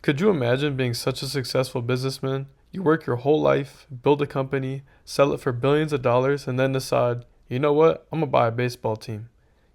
Could you imagine being such a successful businessman? You work your whole life, build a company, sell it for billions of dollars, and then decide, you know what, I'm gonna buy a baseball team.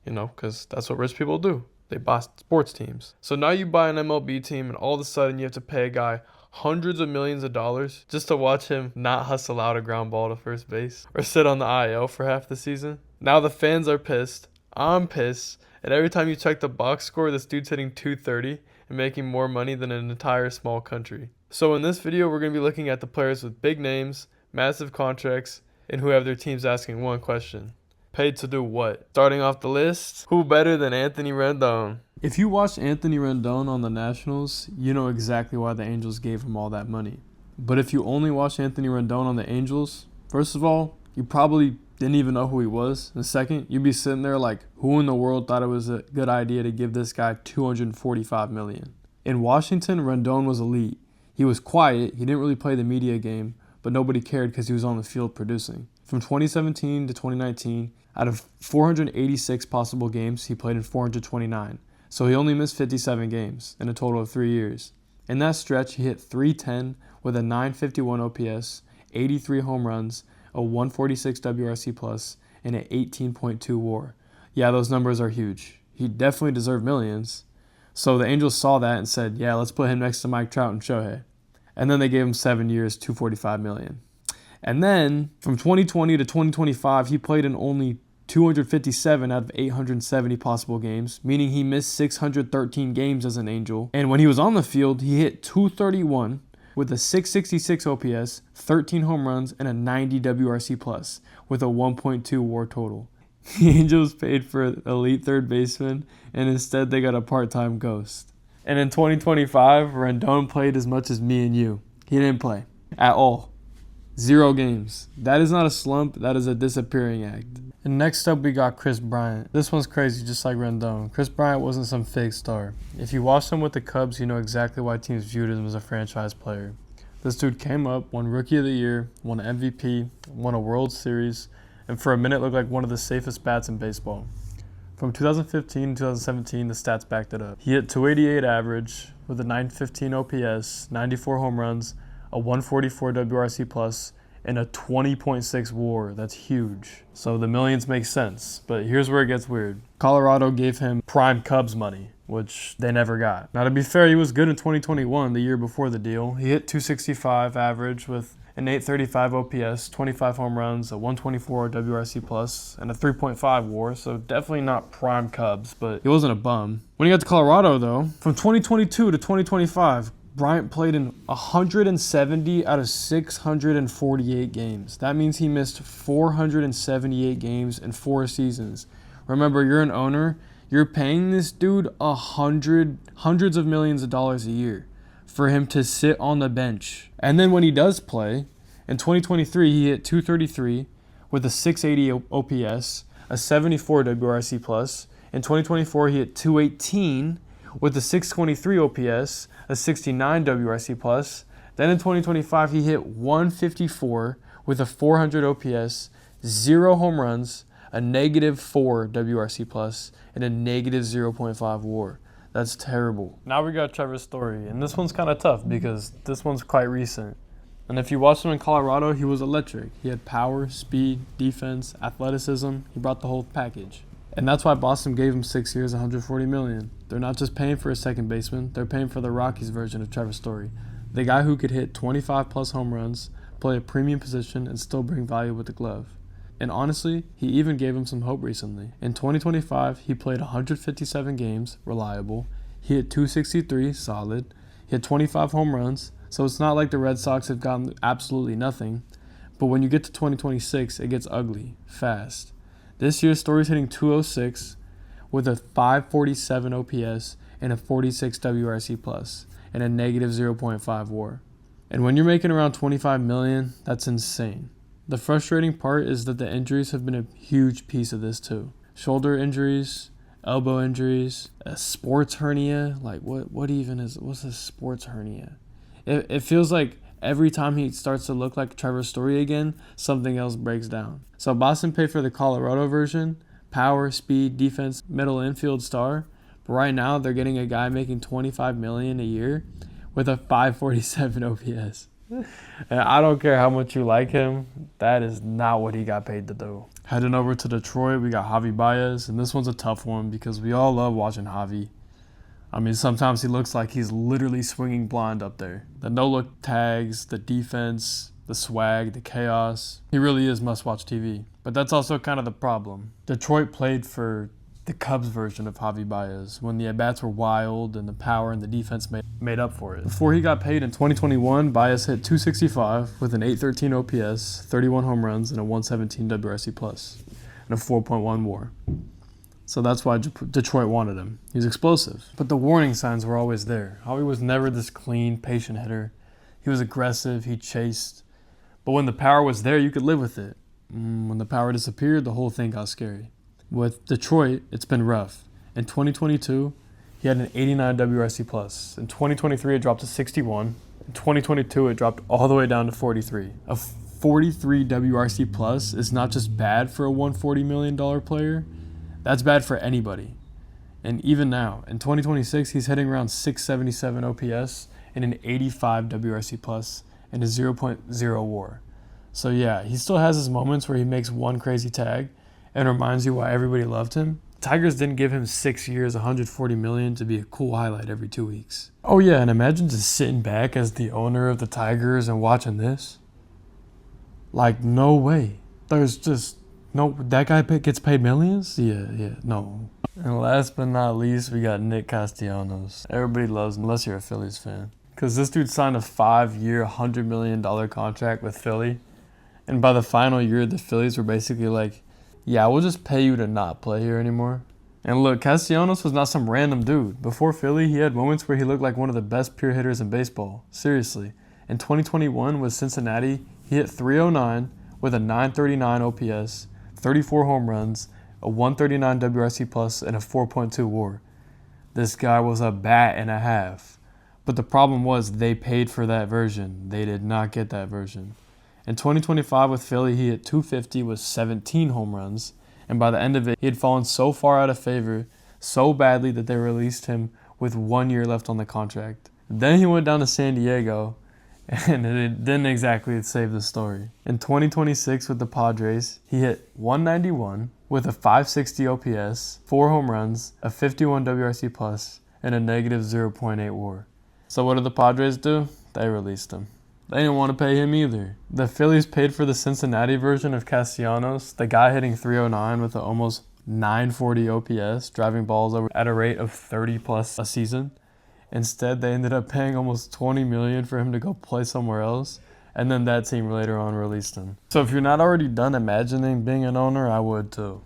Because that's what rich people do. They buy sports teams. So now you buy an MLB team, and all of a sudden you have to pay a guy hundreds of millions of dollars just to watch him not hustle out a ground ball to first base or sit on the IL for half the season. Now the fans are pissed. I'm pissed. And every time you check the box score, this dude's hitting 230 and making more money than an entire small country. So in this video, we're going to be looking at the players with big names, massive contracts, and who have their teams asking one question. Paid to do what? Starting off the list, who better than Anthony Rendon? If you watched Anthony Rendon on the Nationals, you know exactly why the Angels gave him all that money. But if you only watched Anthony Rendon on the Angels, first of all, you probably didn't even know who he was. And second, you'd be sitting there like, who in the world thought it was a good idea to give this guy $245 million? In Washington, Rendon was elite. He was quiet, he didn't really play the media game, but nobody cared because he was on the field producing. From 2017 to 2019, out of 486 possible games, he played in 429. So he only missed 57 games in a total of 3 years. In that stretch, he hit .310 with a .951 OPS, 83 home runs, a 146 WRC+, and an 18.2 WAR. Yeah, those numbers are huge. He definitely deserved millions. So the Angels saw that and said, yeah, let's put him next to Mike Trout and Shohei. And then they gave him 7 years, $245 million. And then from 2020 to 2025, he played in only 257 out of 870 possible games, meaning he missed 613 games as an Angel. And when he was on the field, he hit .231 with a 666 OPS, 13 home runs, and a 90 WRC+, with a 1.2 WAR total. The Angels paid for an elite third baseman, and instead they got a part-time ghost. And in 2025, Rendon played as much as me and you. He didn't play at all. 0 games. That is not a slump, that is a disappearing act. And next up we got Kris Bryant. This one's crazy, just like Rendon. Kris Bryant wasn't some fake star. If you watched him with the Cubs, you know exactly why teams viewed him as a franchise player. This dude came up, won Rookie of the Year, won MVP, won a World Series, and for a minute looked like one of the safest bats in baseball. From 2015 to 2017, the stats backed it up. He hit .288 average with a .915 OPS, 94 home runs, a 144 WRC+, and a 20.6 WAR. That's huge. So the millions make sense. But here's where it gets weird. Colorado gave him prime Cubs money, which they never got. Now, to be fair, he was good in 2021, the year before the deal. He hit .265 average with an 835 OPS, 25 home runs, a 124 WRC+, and a 3.5 WAR, so definitely not prime Cubs, but he wasn't a bum. When he got to Colorado, though, from 2022 to 2025, Bryant played in 170 out of 648 games. That means he missed 478 games in 4 seasons. Remember, you're an owner. You're paying this dude hundreds of millions of dollars a year for him to sit on the bench. And then when he does play, in 2023, he hit .233 with a 680 OPS, a 74 WRC+. In 2024, he hit .218 with a 623 OPS, a 69 WRC+. Then in 2025, he hit .154 with a 400 OPS, 0 home runs, a -4 WRC+, and a -0.5 WAR. That's terrible. Now we got Trevor Story, and this one's kind of tough because this one's quite recent. And if you watched him in Colorado, he was electric. He had power, speed, defense, athleticism. He brought the whole package. And that's why Boston gave him 6 years, $140 million. They're not just paying for a second baseman, they're paying for the Rockies version of Trevor Story. The guy who could hit 25+ home runs, play a premium position, and still bring value with the glove. And honestly, he even gave him some hope recently. In 2025, he played 157 games, reliable. He hit .263, solid. He had 25 home runs, so it's not like the Red Sox have gotten absolutely nothing. But when you get to 2026, it gets ugly, fast. This year, Story's hitting .206 with a 547 OPS and a 46 WRC+, and a -0.5 WAR. And when you're making around $25 million, that's insane. The frustrating part is that the injuries have been a huge piece of this too. Shoulder injuries, elbow injuries, a sports hernia. Like what's a sports hernia? It feels like every time he starts to look like Trevor Story again, something else breaks down. So Boston paid for the Colorado version, power, speed, defense, middle infield star. But right now they're getting a guy making $25 million a year with a 547 OPS. And I don't care how much you like him, that is not what he got paid to do. Heading over to Detroit, we got Javier Báez, and this one's a tough one because we all love watching Javi. I mean, sometimes he looks like he's literally swinging blind up there. The no-look tags, the defense, the swag, the chaos. He really is must-watch TV. But that's also kind of the problem. Detroit played for the Cubs version of Javier Báez when the at-bats were wild and the power and the defense made up for it. Before he got paid in 2021, Báez hit .265 with an .813 OPS, 31 home runs, and a .117 WRC+, and a 4.1 WAR. So that's why Detroit wanted him. He's explosive. But the warning signs were always there. Javi was never this clean, patient hitter. He was aggressive, he chased. But when the power was there, you could live with it. When the power disappeared, the whole thing got scary. With Detroit, it's been rough. In 2022, he had an 89 WRC+. In 2023, it dropped to 61. In 2022, it dropped all the way down to 43. A 43 WRC+ is not just bad for a $140 million player, that's bad for anybody. And even now, in 2026, he's hitting around 677 OPS and an 85 WRC+ and a 0.0 WAR. So yeah, he still has his moments where he makes one crazy tag and reminds you why everybody loved him. Tigers didn't give him 6 years, $140 million to be a cool highlight every 2 weeks. Oh yeah, and imagine just sitting back as the owner of the Tigers and watching this. Like, no way. There's just no, that guy gets paid millions? Yeah, no. And last but not least, we got Nick Castellanos. Everybody loves him, unless you're a Phillies fan. Because this dude signed a 5-year, $100 million contract with Philly. And by the final year, the Phillies were basically like, yeah, we'll just pay you to not play here anymore. And look, Castellanos was not some random dude. Before Philly, he had moments where he looked like one of the best pure hitters in baseball. Seriously. In 2021 with Cincinnati, he hit .309 with a .939 OPS, 34 home runs, a .139 WRC+, and a 4.2 WAR. This guy was a bat and a half. But the problem was they paid for that version. They did not get that version. In 2025 with Philly, he hit .250 with 17 home runs, and by the end of it, he had fallen so far out of favor, so badly that they released him with 1 year left on the contract. Then he went down to San Diego, and it didn't exactly save the story. In 2026 with the Padres, he hit .191 with a .560 OPS, 4 home runs, a 51 WRC+, and a negative .0.8 WAR. So what did the Padres do? They released him. They didn't want to pay him either. The Phillies paid for the Cincinnati version of Castellanos, the guy hitting .309 with an almost .940 OPS, driving balls over at a rate of 30+ a season. Instead, they ended up paying almost $20 million for him to go play somewhere else, and then that team later on released him. So if you're not already done imagining being an owner, I would too.